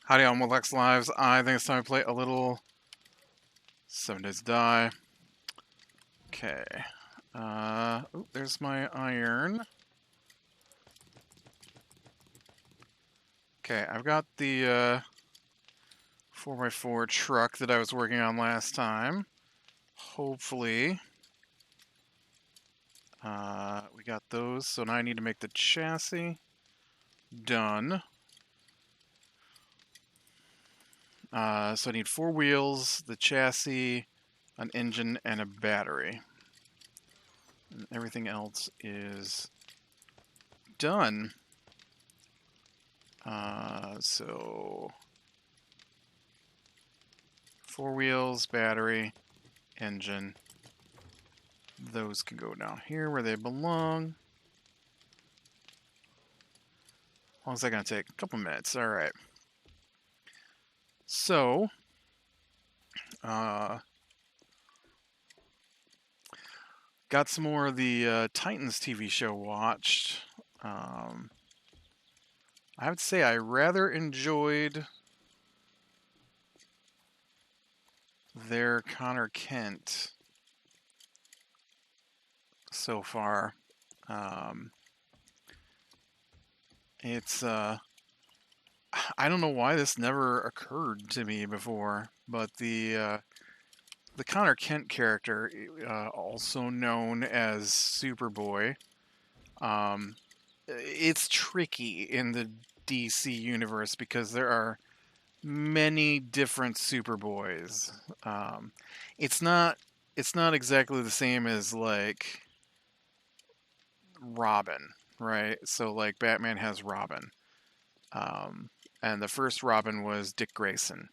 Howdy on Lex Lives. I think it's time to play a little 7 Days to Die. Okay. There's my iron. Okay, I've got the 4x4 truck that I was working on last time. Hopefully. We got those, so now I need to make the chassis. Done. So I need 4 wheels, the chassis, an engine, and a battery. And everything else is done. So 4 wheels, battery, engine. Those can go down here where they belong. How long is that going to take? A couple minutes. All right. So, got some more of the Titans TV show watched. I would say I rather enjoyed their Connor Kent so far. It's I don't know why this never occurred to me before, but the Connor Kent character, also known as Superboy, it's tricky in the DC universe because there are many different Superboys. Um, it's not exactly the same as like Robin, right? So like Batman has Robin, um, and the first Robin was Dick Grayson,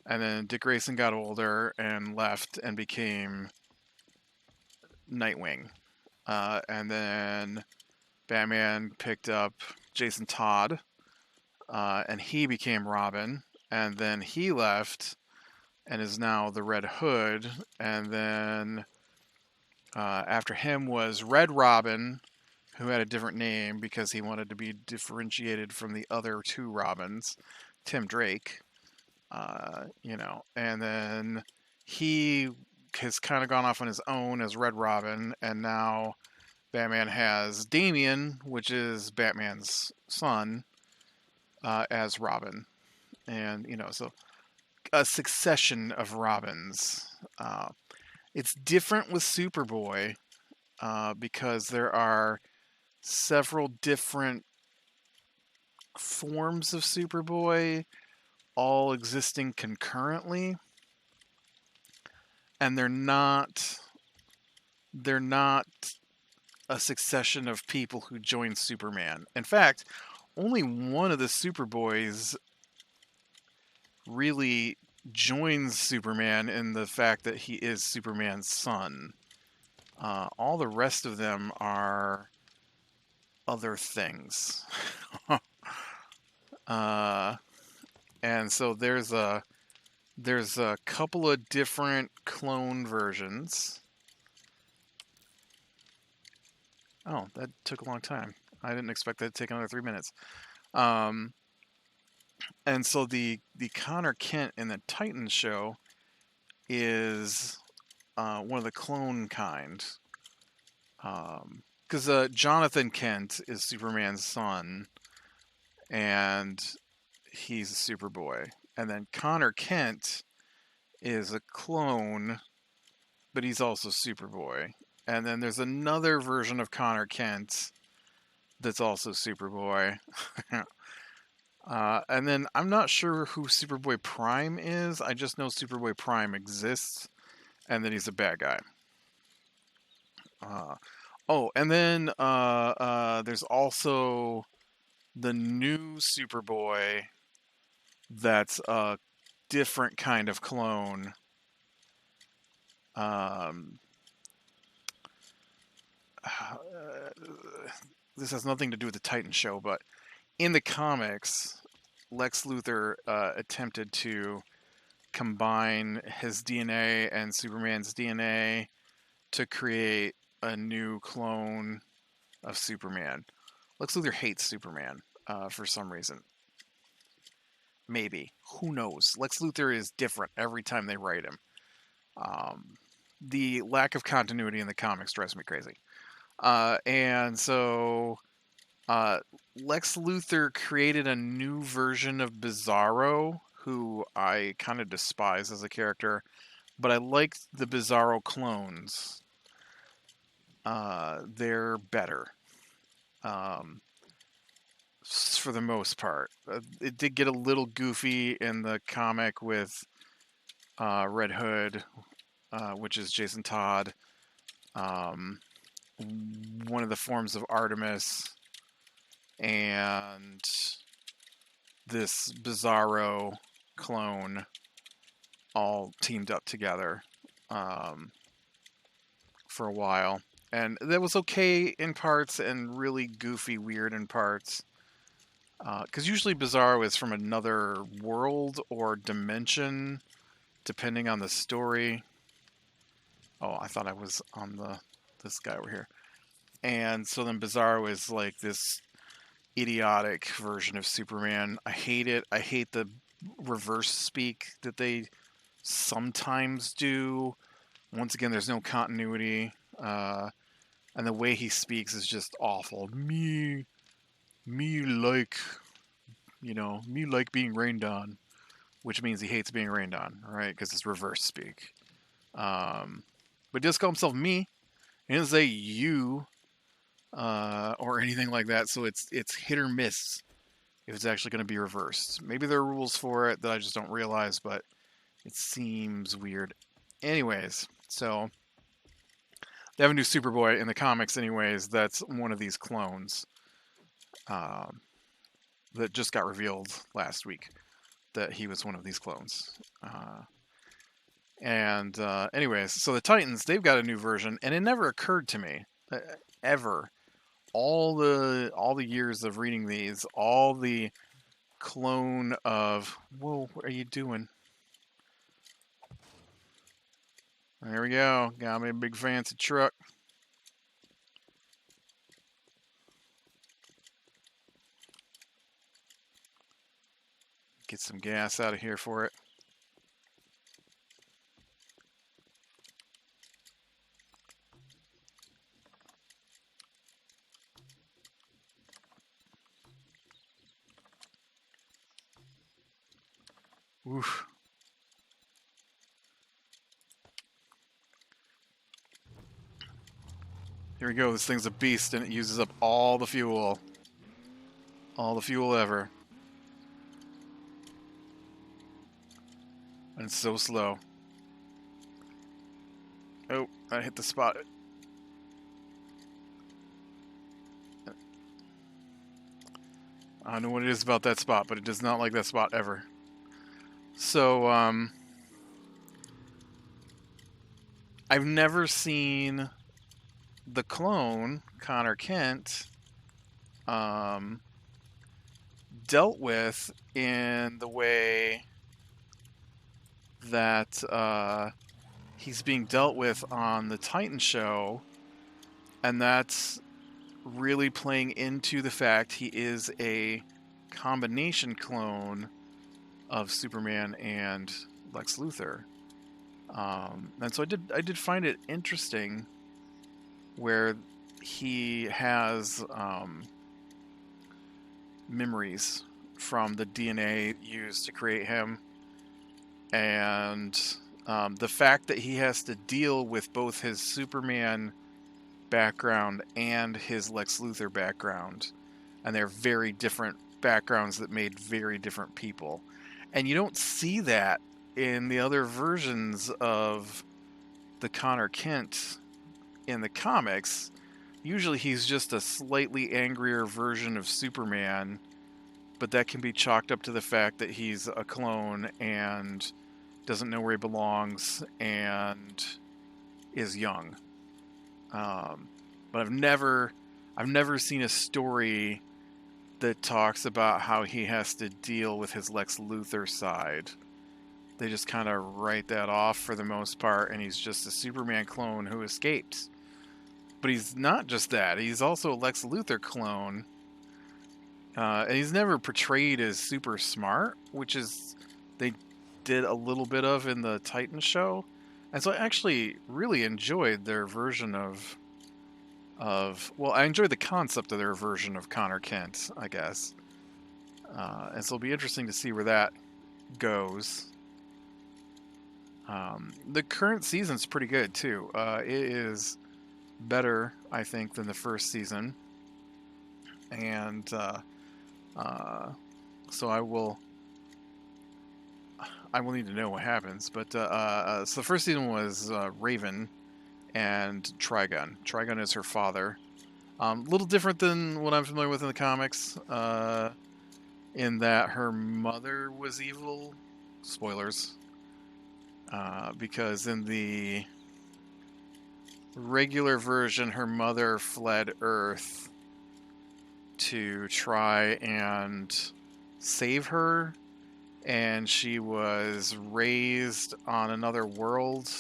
and then Dick Grayson got older and left and became Nightwing, and then Batman picked up Jason Todd, and he became Robin, and then he left and is now the Red Hood, and then after him was Red Robin, who had a different name because he wanted to be differentiated from the other two Robins, Tim Drake, and then he has kind of gone off on his own as Red Robin, and now Batman has Damian, which is Batman's son, as Robin, and so a succession of Robins. It's different with Superboy because there are several different forms of Superboy all existing concurrently, and they're not a succession of people who join Superman. In fact, only one of the Superboys really joins Superman in the fact that he is Superman's son. All the rest of them are other things. uh, and so there's a couple of different clone versions. Oh, that took a long time. I didn't expect that to take another 3 minutes. Um, and so the Connor Kent in the Titans show is one of the clone kind. Because Jonathan Kent is Superman's son, and he's a Superboy. And then Connor Kent is a clone, but he's also Superboy. And then there's another version of Connor Kent that's also Superboy. And then I'm not sure who Superboy Prime is. I just know Superboy Prime exists, and that he's a bad guy. And then there's also the new Superboy that's a different kind of clone. This has nothing to do with the Titan show, but in the comics, Lex Luthor attempted to combine his DNA and Superman's DNA to create a new clone of Superman. Lex Luthor hates Superman for some reason. Maybe. Who knows? Lex Luthor is different every time they write him. The lack of continuity in the comics drives me crazy. And so uh, Lex Luthor created a new version of Bizarro, who I kind of despise as a character, but I like the Bizarro clones. They're better. Um, for the most part. It did get a little goofy in the comic with Red Hood, which is Jason Todd, um, one of the forms of Artemis, and this Bizarro clone all teamed up together for a while. And that was okay in parts and really goofy, weird in parts. Because usually Bizarro is from another world or dimension, depending on the story. Oh, I thought I was on this guy over here. And so then Bizarro is like this idiotic version of Superman. I hate it. I hate the reverse speak that they sometimes do. Once again, there's no continuity. And the way he speaks is just awful. Me like, me like being rained on, which means he hates being rained on, right? Because it's reverse speak. But he does call himself me. He doesn't say you or anything like that. So it's hit or miss if it's actually going to be reversed. Maybe there are rules for it that I just don't realize, but it seems weird. Anyways, so they have a new Superboy in the comics. Anyways, that's one of these clones that just got revealed last week that he was one of these clones. Anyways, so the Titans, they've got a new version, and it never occurred to me ever. All the years of reading these, all the clone of whoa, what are you doing? There we go. Got me a big fancy truck. Get some gas out of here for it. Oof. Here we go. This thing's a beast, and it uses up all the fuel. All the fuel ever. And it's so slow. Oh, I hit the spot. I don't know what it is about that spot, but it does not like that spot ever. So, I've never seen the clone, Connor Kent, dealt with in the way that he's being dealt with on the Titan show, and that's really playing into the fact he is a combination clone of Superman and Lex Luthor. And so I did find it interesting where he has memories from the DNA used to create him, and the fact that he has to deal with both his Superman background and his Lex Luthor background, and they're very different backgrounds that made very different people. And you don't see that in the other versions of the Connor Kent in the comics. Usually he's just a slightly angrier version of Superman, but that can be chalked up to the fact that he's a clone and doesn't know where he belongs and is young. But I've never seen a story that talks about how he has to deal with his Lex Luthor side. They just kind of write that off for the most part, and he's just a Superman clone who escapes. But he's not just that. He's also a Lex Luthor clone And he's never portrayed as super smart, which is they did a little bit of in the Titan show. And so I actually really enjoyed their version of well, I enjoyed the concept of their version of Connor Kent, I guess. And so it'll be interesting to see where that goes. The current season's pretty good too. It is better, I think, than the first season, and so I will need to know what happens. But so the first season was Raven and Trigun. Trigun is her father. A little different than what I'm familiar with in the comics, in that her mother was evil. Spoilers. Because in the regular version, her mother fled Earth to try and save her, and she was raised on another world.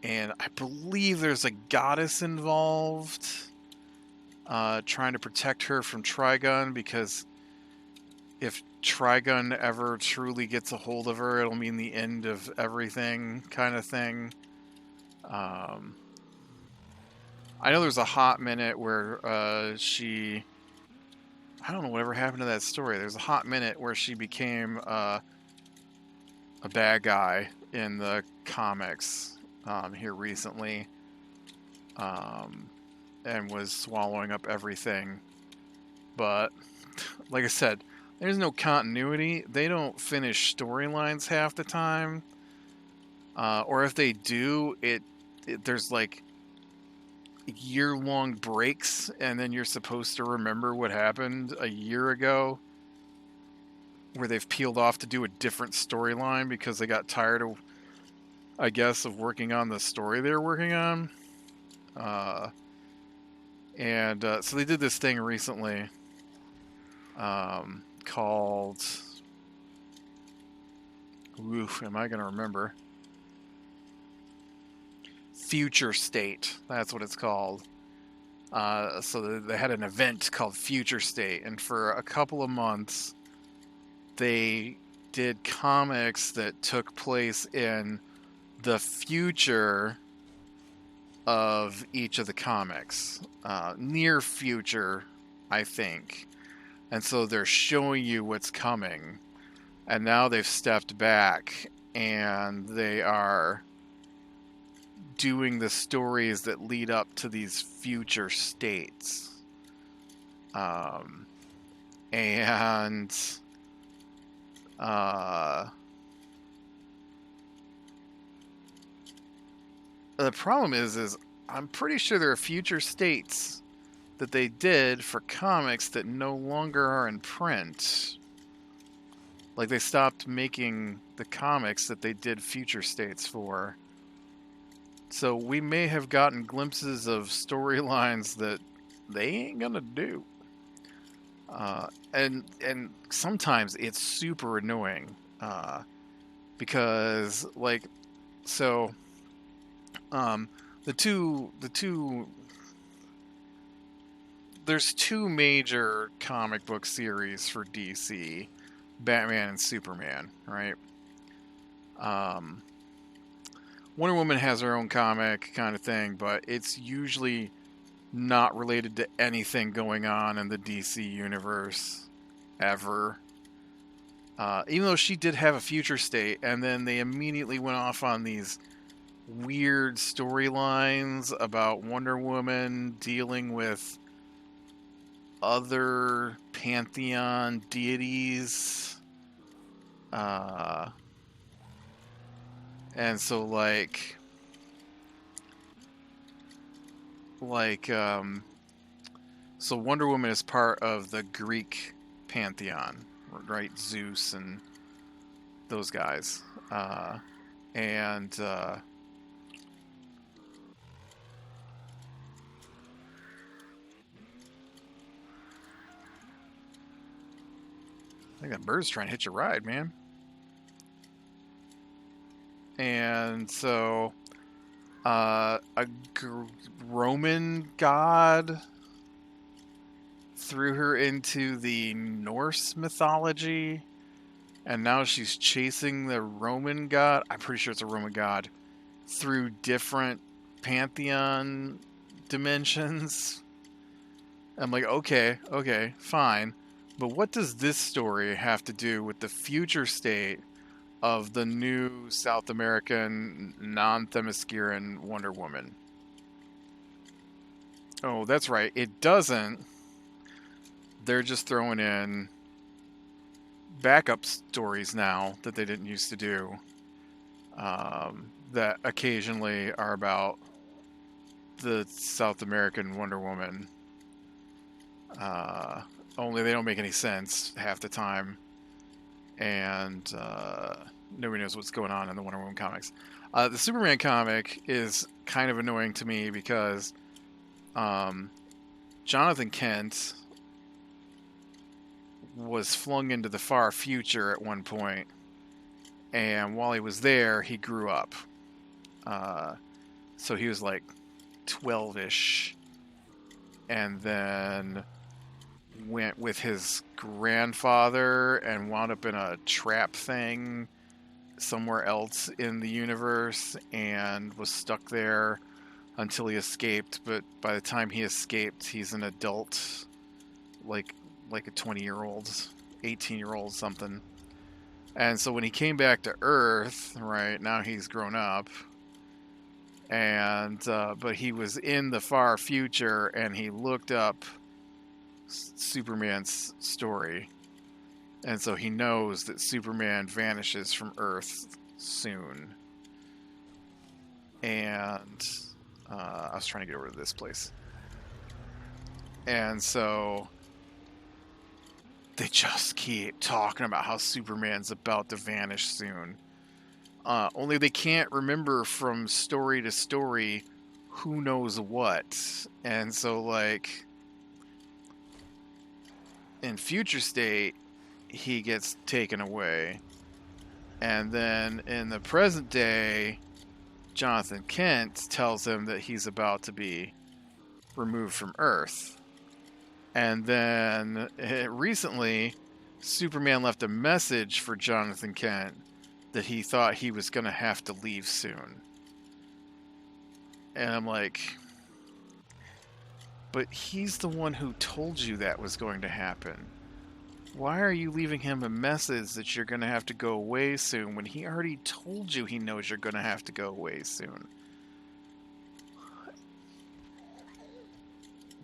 And I believe there's a goddess involved, trying to protect her from Trigun, because if Trigun ever truly gets a hold of her, it'll mean the end of everything, kind of thing. I know there's a hot minute where she... I don't know whatever happened to that story. There's a hot minute where she became a bad guy in the comics here recently, and was swallowing up everything. But, like I said, there's no continuity. They don't finish storylines half the time. Or if they do, there's like year-long breaks, and then you're supposed to remember what happened a year ago, where they've peeled off to do a different storyline because they got tired of, I guess, of working on the story they were working on. And so they did this thing recently called... Oof, am I going to remember? Future State. That's what it's called. So they had an event called Future State, and for a couple of months, they did comics that took place in the future of each of the comics. Near future, I think. And so they're showing you what's coming. And now they've stepped back, and they are doing the stories that lead up to these future states. And the problem is I'm pretty sure there are future states that they did for comics that no longer are in print. Like, they stopped making the comics that they did future states for. So we may have gotten glimpses of storylines that they ain't gonna do. And sometimes it's super annoying, because, like, so the two there's two major comic book series for DC: Batman and Superman, right? Wonder Woman has her own comic kind of thing, but it's usually not related to anything going on in the DC universe ever. Even though she did have a future state, and then they immediately went off on these weird storylines about Wonder Woman dealing with other pantheon deities. And so so Wonder Woman is part of the Greek pantheon, right? Zeus and those guys. And I think that bird's trying to hitch a ride, man. And so A Roman god threw her into the Norse mythology, and now she's chasing the Roman god. I'm pretty sure it's a Roman god through different pantheon dimensions. I'm like, okay, fine. But what does this story have to do with the future state of the new South American non-Themysciran Wonder Woman? Oh, that's right. It doesn't. They're just throwing in backup stories now that they didn't used to do, that occasionally are about the South American Wonder Woman. Only they don't make any sense half the time, and nobody knows what's going on in the Wonder Woman comics. The Superman comic is kind of annoying to me because Jonathan Kent was flung into the far future at one point, and while he was there, he grew up. So he was like 12-ish, and then went with his grandfather and wound up in a trap thing somewhere else in the universe and was stuck there until he escaped. But by the time he escaped, he's an adult, like a 20-year-old, 18-year-old, something. And so when he came back to Earth, right now he's grown up, and but he was in the far future, and he looked up Superman's story, and so he knows that Superman vanishes from Earth soon. And I was trying to get over to this place, and so they just keep talking about how Superman's about to vanish soon. Only they can't remember from story to story who knows what. And so, like, in Future State, he gets taken away. And then in the present day, Jonathan Kent tells him that he's about to be removed from Earth. And then recently, Superman left a message for Jonathan Kent that he thought he was going to have to leave soon. And I'm like, but he's the one who told you that was going to happen. Why are you leaving him a message that you're going to have to go away soon when he already told you he knows you're going to have to go away soon?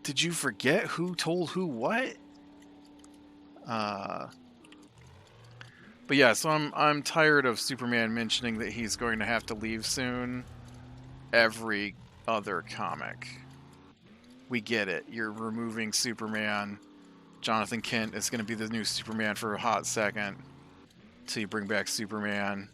Did you forget who told who what? But yeah, so I'm tired of Superman mentioning that he's going to have to leave soon. Every other comic, we get it. You're removing Superman. Jonathan Kent is going to be the new Superman for a hot second till you bring back Superman.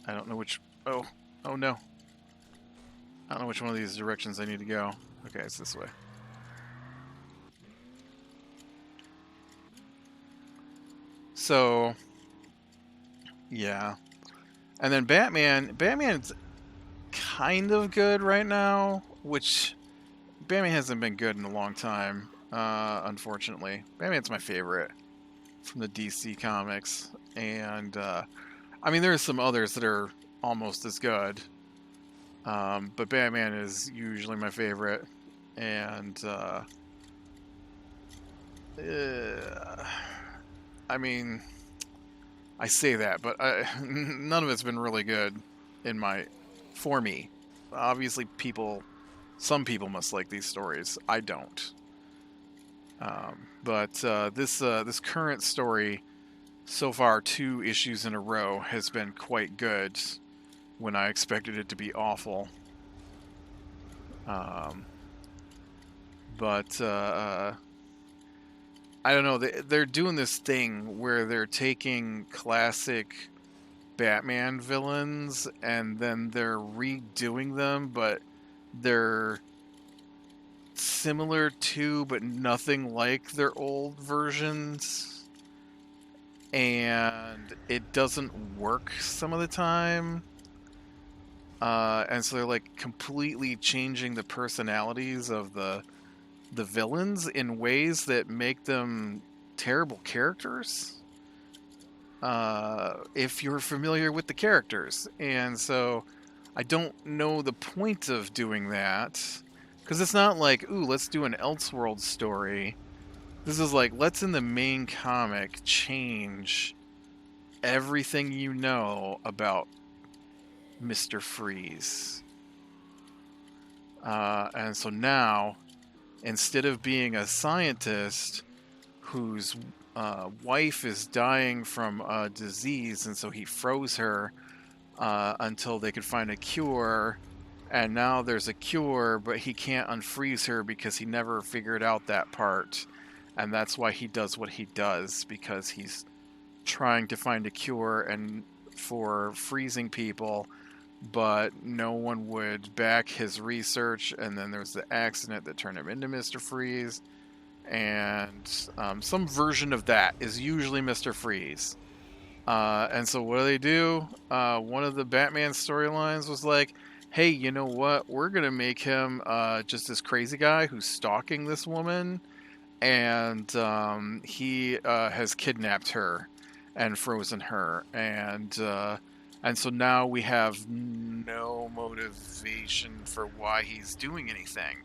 I don't know which... Oh no. I don't know which one of these directions I need to go. Okay, it's this way. So, yeah. And then Batman's kind of good right now, which Batman hasn't been good in a long time, unfortunately. Batman's my favorite from the DC comics. And, I mean, there's some others that are almost as good. But Batman is usually my favorite. And, I mean, I say that, but none of it's been really good for me. Obviously, some people must like these stories. I don't. But this current story, so far 2 issues in a row, has been quite good when I expected it to be awful. But I don't know. They're doing this thing where they're taking classic Batman villains and then they're redoing them, but they're similar to, but nothing like their old versions. And it doesn't work some of the time. And so they're like completely changing the personalities of the villains in ways that make them terrible characters. If you're familiar with the characters, and so I don't know the point of doing that because it's not like, ooh, let's do an Elseworld story. This is like, let's in the main comic change everything you know about Mr. Freeze. And so now, instead of being a scientist whose wife is dying from a disease, and so he froze her until they could find a cure. And now there's a cure, but he can't unfreeze her because he never figured out that part. And that's why he does what he does, because he's trying to find a cure and for freezing people, but no one would back his research. And then there's the accident that turned him into Mr. Freeze. And some version of that is usually Mr. Freeze. And so what do? One of the Batman storylines was like, hey, you know what? We're going to make him just this crazy guy who's stalking this woman. And he has kidnapped her and frozen her. And so now we have no motivation for why he's doing anything.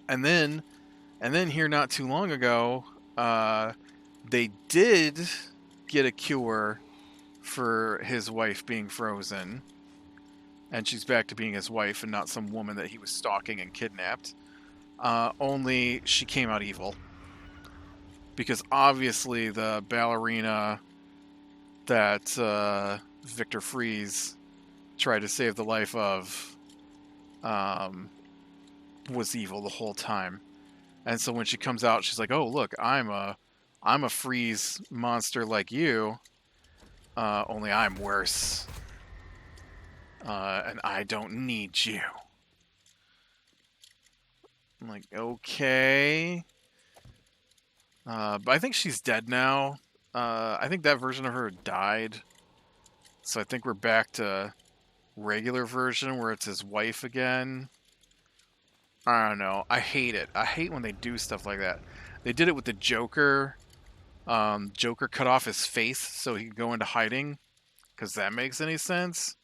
And then here not too long ago, they did get a cure for his wife being frozen, and she's back to being his wife and not some woman that he was stalking and kidnapped. Only she came out evil, because obviously the ballerina that Victor Freeze tried to save the life of was evil the whole time. And so when she comes out, she's like, "Oh, look, I'm a freeze monster like you, only I'm worse, and I don't need you." I'm like, okay, but I think she's dead now. I think that version of her died, so I think we're back to regular version where it's his wife again. I don't know. I hate it. I hate when they do stuff like that. They did it with the Joker. Joker cut off his face so he could go into hiding, because that makes any sense.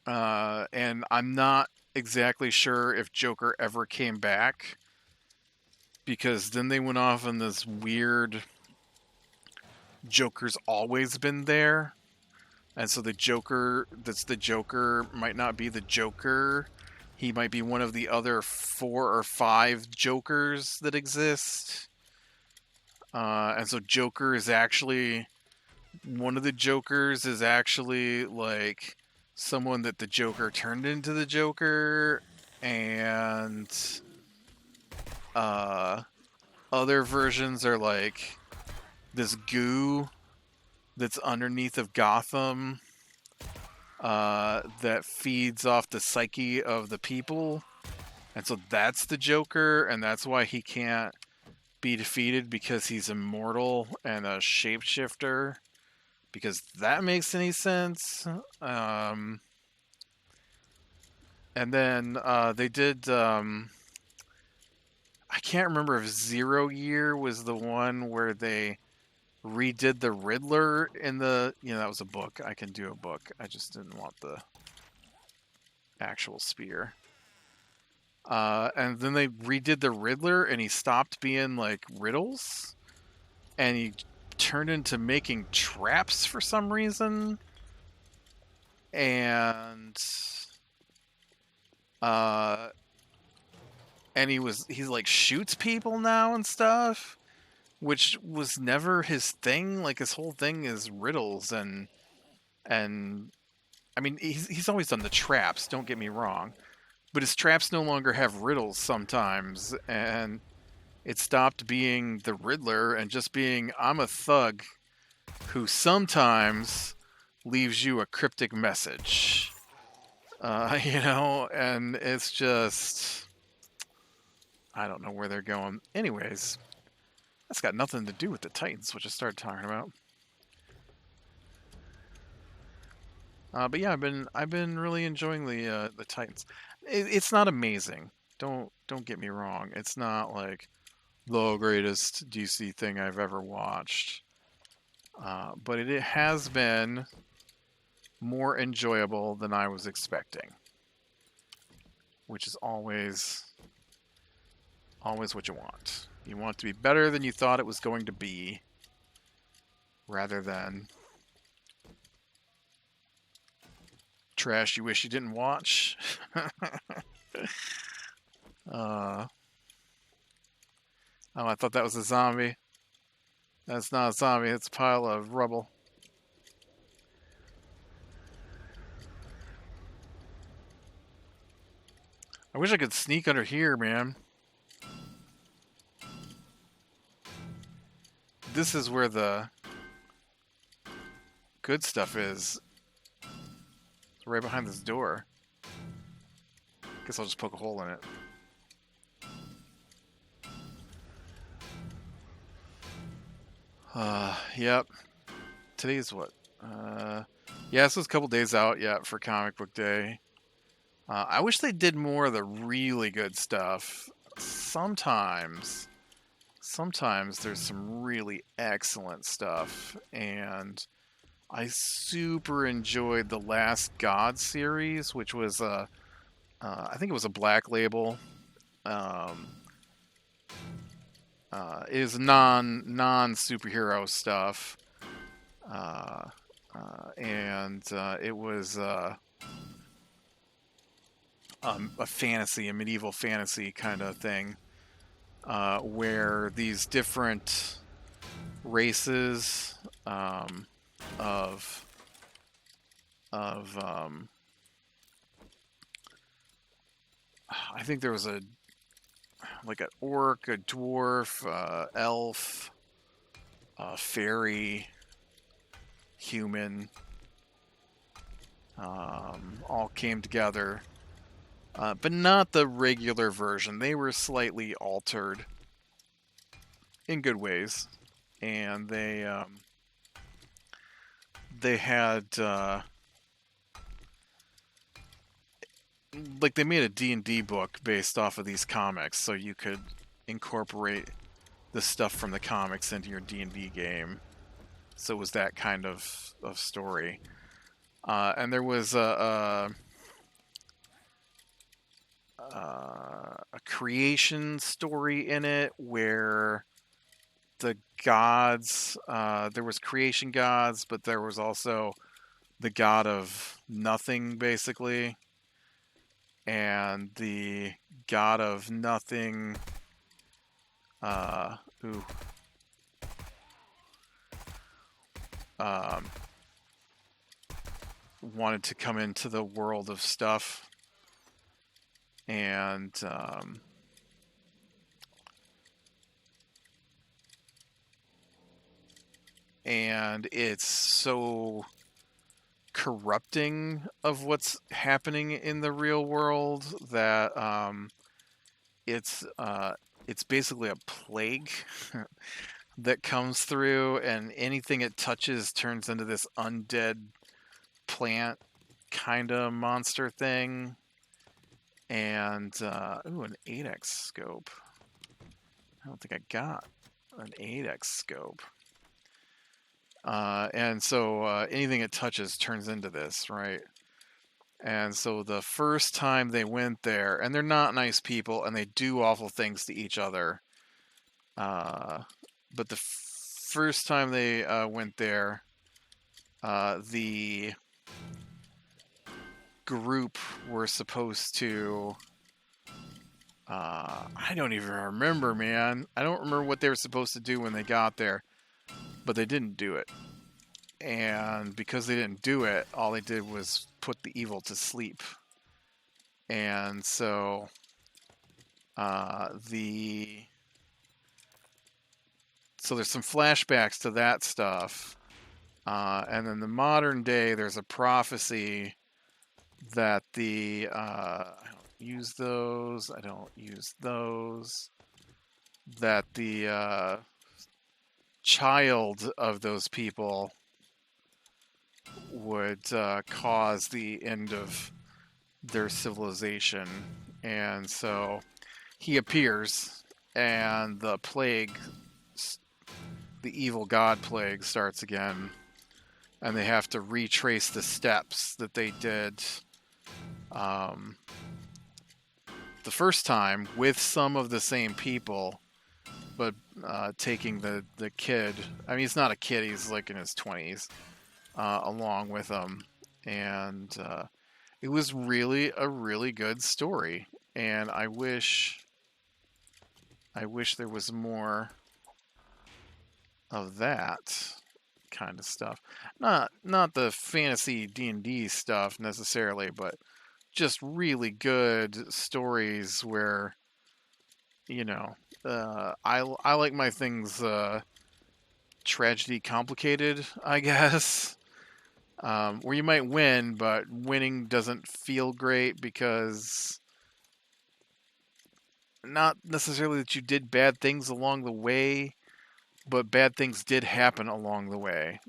And I'm not exactly sure if Joker ever came back, because then they went off on this weird Joker's always been there. And so the Joker that's the Joker might not be the Joker. He might be one of the other 4 or 5 Jokers that exist. And so Joker is actually... one of the Jokers is actually, like, someone that the Joker turned into the Joker. And other versions are, like, this goo that's underneath of Gotham that feeds off the psyche of the people. And so that's the Joker, and that's why he can't be defeated, because he's immortal and a shapeshifter. Because that makes any sense. And then they did... I can't remember if Zero Year was the one where they redid the Riddler in the... that was a book. I can do a book. I just didn't want the actual spear. And then they redid the Riddler, and he stopped being, like, riddles. And he turned into making traps for some reason. And... and he's like shoots people now and stuff, which was never his thing. Like, his whole thing is riddles, and I mean, he's always done the traps, don't get me wrong, but his traps no longer have riddles sometimes, and it stopped being the Riddler and just being, I'm a thug who sometimes leaves you a cryptic message. and it's just I don't know where they're going. Anyways, that's got nothing to do with the Titans, which I started talking about. But yeah, I've been really enjoying the Titans. It's not amazing. Don't get me wrong. It's not like the greatest DC thing I've ever watched. But it has been more enjoyable than I was expecting, which is always what you want. You want it to be better than you thought it was going to be, rather than trash you wish you didn't watch. uh, oh, I thought that was a zombie. That's not a zombie. It's a pile of rubble. I wish I could sneak under here, man. This is where the good stuff is. It's right behind this door. Guess I'll just poke a hole in it. Yep. Today's what? Yeah, this was a couple days out yet for comic book day. I wish they did more of the really good stuff. Sometimes there's some really excellent stuff, and I super enjoyed the Last God series, which was I think it was a Black Label. Um, it is non superhero stuff, uh, and it was a fantasy, a medieval fantasy kind of thing, where these different races of I think there was a like an orc, a dwarf, elf, fairy, human, all came together, but not the regular version. They were slightly altered in good ways, and they had like they made a D&D book based off of these comics, so you could incorporate the stuff from the comics into your D&D game. So it was that kind of story. And there was a creation story in it where the gods, there was creation gods, but there was also the god of nothing, basically. And the god of nothing, ooh, um, wanted to come into the world of stuff, and it's so corrupting of what's happening in the real world that it's basically a plague that comes through, and anything it touches turns into this undead plant kind of monster thing. And ooh, an 8x scope. I don't think I got an 8x scope. And so anything it touches turns into this, right? And so the first time they went there, and they're not nice people, and they do awful things to each other. But the first time they went there, the group were supposed to. I don't even remember, man. I don't remember what they were supposed to do when they got there, but they didn't do it. And because they didn't do it, all they did was put the evil to sleep. And so so there's some flashbacks to that stuff. And then the modern day, there's a prophecy that the I don't use those. I don't use those. That the child of those people would cause the end of their civilization, and so he appears, and the plague, the evil god plague, starts again, and they have to retrace the steps that they did um, the first time with some of the same people, but taking the kid. I mean, he's not a kid; he's like in his 20s, along with them, and it was really a really good story. And I wish there was more of that kind of stuff. Not the fantasy D&D stuff necessarily, but just really good stories where you know I like my things tragedy complicated, I guess. Where you might win, but winning doesn't feel great because not necessarily that you did bad things along the way, but bad things did happen along the way,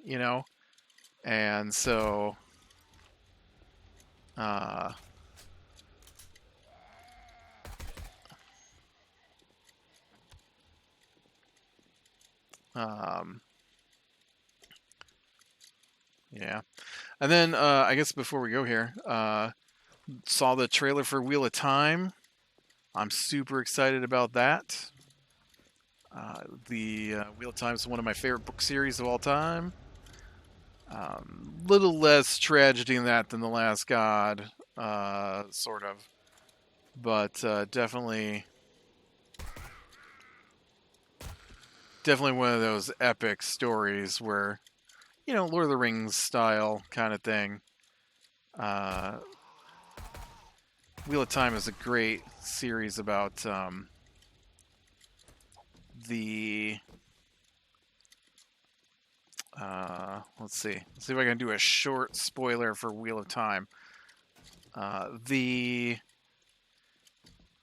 And so, uh, um, yeah. And then I guess before we go here, saw the trailer for Wheel of Time. I'm super excited about that. The Wheel of Time is one of my favorite book series of all time. Little less tragedy in that than The Last God, sort of, but definitely one of those epic stories where Lord of the Rings style kind of thing. Uh, Wheel of Time is a great series about the. Let's see if I can do a short spoiler for Wheel of Time. The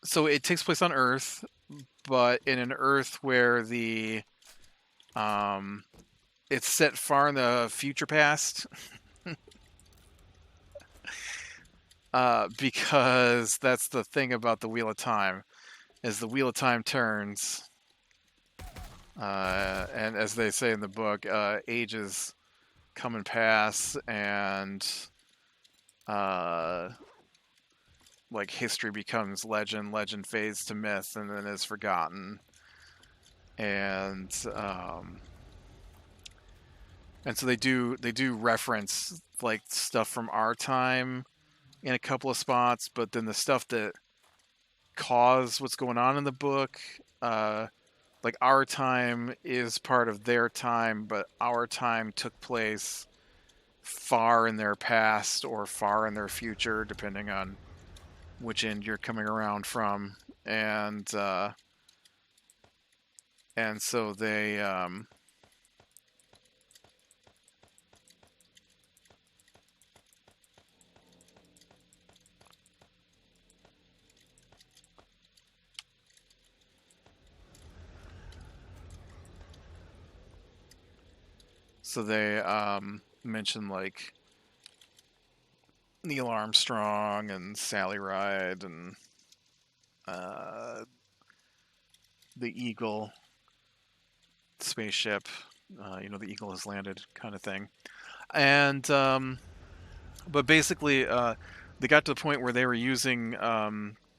So it takes place on Earth, but in an Earth where the um, it's set far in the future past, because that's the thing about the Wheel of Time, is the Wheel of Time turns, and as they say in the book, ages come and pass, and uh, like history becomes legend, legend fades to myth, and then is forgotten, and and so they do reference like stuff from our time in a couple of spots, but then the stuff that caused what's going on in the book, uh, like our time is part of their time, but our time took place far in their past or far in their future, depending on which end you're coming around from, and so they mention like Neil Armstrong and Sally Ride and uh, the Eagle spaceship. The Eagle has landed, kind of thing. And but basically, they got to the point where they were using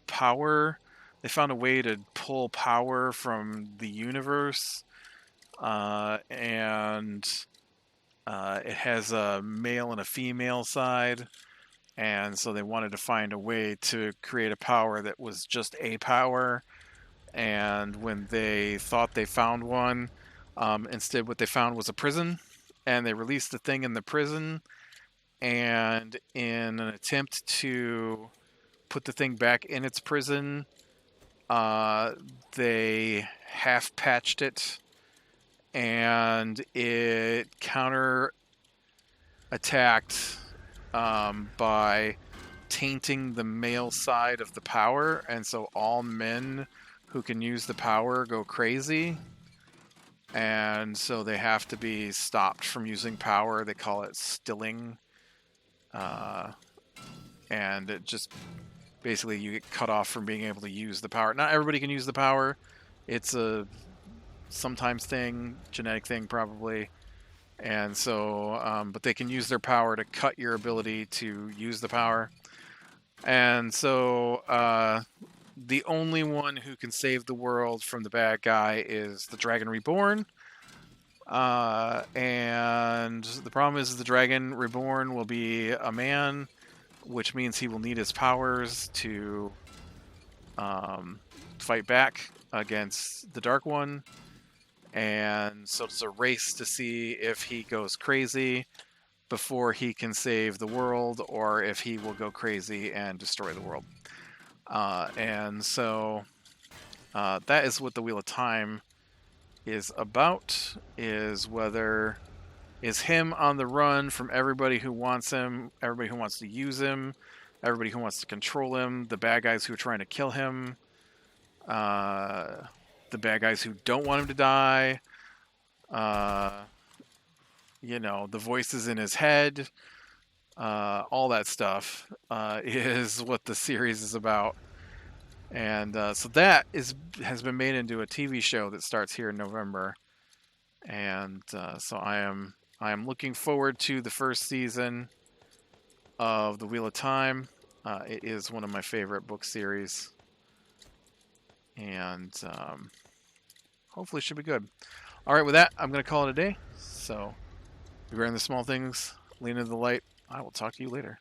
power. They found a way to pull power from the universe, and it has a male and a female side. And so they wanted to find a way to create a power that was just a power. And when they thought they found one, instead what they found was a prison. And they released the thing in the prison. And in an attempt to put the thing back in its prison, uh, they half patched it, and it counter attacked by tainting the male side of the power, and so all men who can use the power go crazy, and so they have to be stopped from using power. They call it stilling, uh, and it just basically you get cut off from being able to use the power. Not everybody can use the power. It's a sometimes thing, genetic thing probably, and so but they can use their power to cut your ability to use the power. And so the only one who can save the world from the bad guy is the Dragon Reborn. And the problem is the Dragon Reborn will be a man, which means he will need his powers to fight back against the Dark One. And so it's a race to see if he goes crazy before he can save the world, or if he will go crazy and destroy the world. And so that is what the Wheel of Time is about, is whether is him on the run from everybody who wants him, everybody who wants to use him, everybody who wants to control him, the bad guys who are trying to kill him, the bad guys who don't want him to die, the voices in his head, all that stuff is what the series is about. And so that has been made into a TV show that starts here in November. And so I am looking forward to the first season of The Wheel of Time. It is one of my favorite book series. And hopefully it should be good. All right, with that, I'm going to call it a day. So, beware in the small things, lean into the light. I will talk to you later.